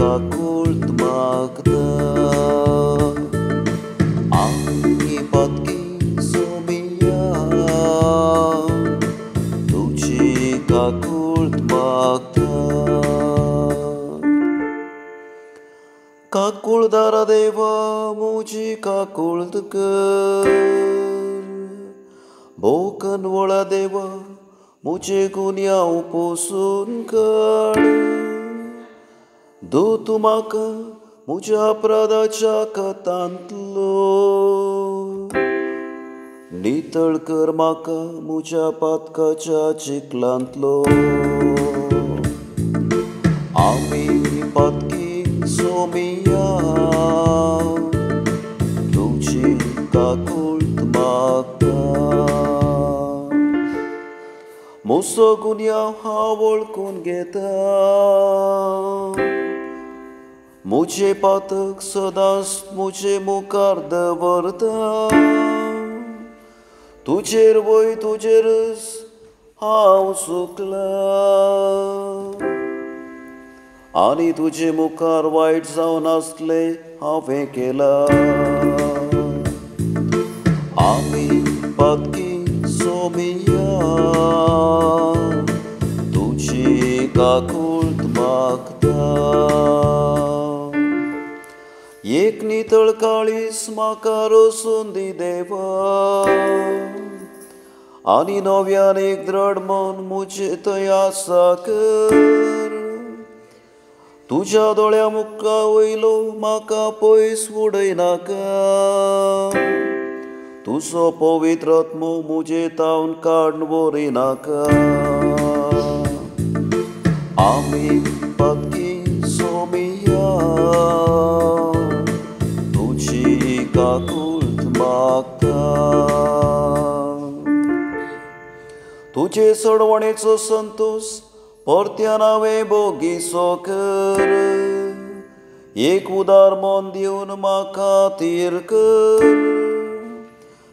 Kakult Magda Angipatki Somia Tuci Kakult Magda Kakul Dara Deva Muji Kakult कर Bokan Vola Deva मुझे गुन्या उपोसून काढ दो तू म्हाका म्हज्या अपराधाच्या कथांतलो नितळ कर म्हाका म्हज्या पातकाच्या चिखलांतलो आमी पातकी सोमिया तुजी काकुळट मागता मुसो गुन्या हांव वळखून घेता मुझे पातक सदांच मुझे मुखार दवरता तुजेर वय तुजेरच हांव सुकला आनी तुजे मुखार वायट जावन आसले हांवें केला आमी पातकी सोमिया तुजी काकुळट मागता एक नितळ काळीस म्हाका रोसून दी देवा आनी नव्यान एक दृढ मन मुझे थंय आसा कर तुज्या दोळ्या मुखा वयलो म्हाका पयस उडयनाका तुजो पवित्र आत्मो मुझे तावन काडून व्हरिनाका आमी पातकी सोमिया तुजी काकुळट मागता तुजे सडवणेचो संतोष परत्यान हांवें भोगीसो कर एक उदार मन दिवन म्हाका तीर कर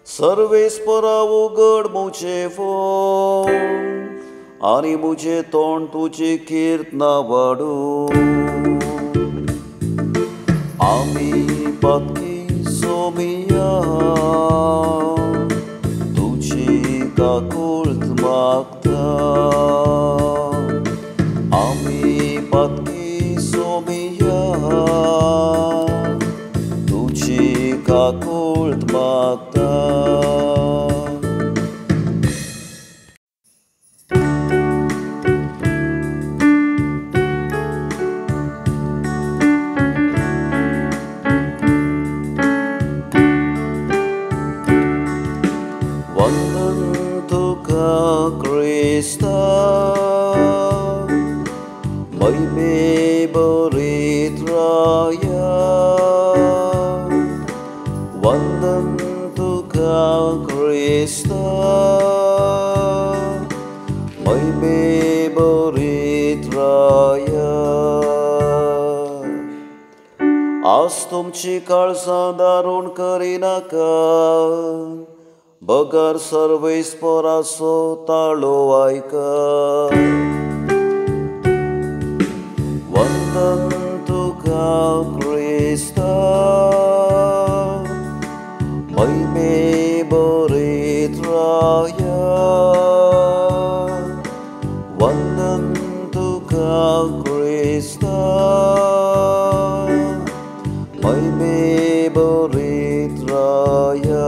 सर्वेस्परा उगड मुझे फोन आनी मुझे तोंड तुजी कीर्तना वाडू आमी पातकी सोमिया तुजी काकुळट मागता आमी पातकी सोमिया तुजी काकुळट मागता वंदन तुका क्रिस्ता महिमे बरीत राया वंदन तुका क्रिस्ता महिमे बरीत राया आज तुमची काळजां दारूण करिनाका बगर सर्वेस्पराचो ताळो आयका वंदन तुका क्रिस्ता महिमे बरीत राया वंदन तुका क्रिस्ता महिमे बरीत राया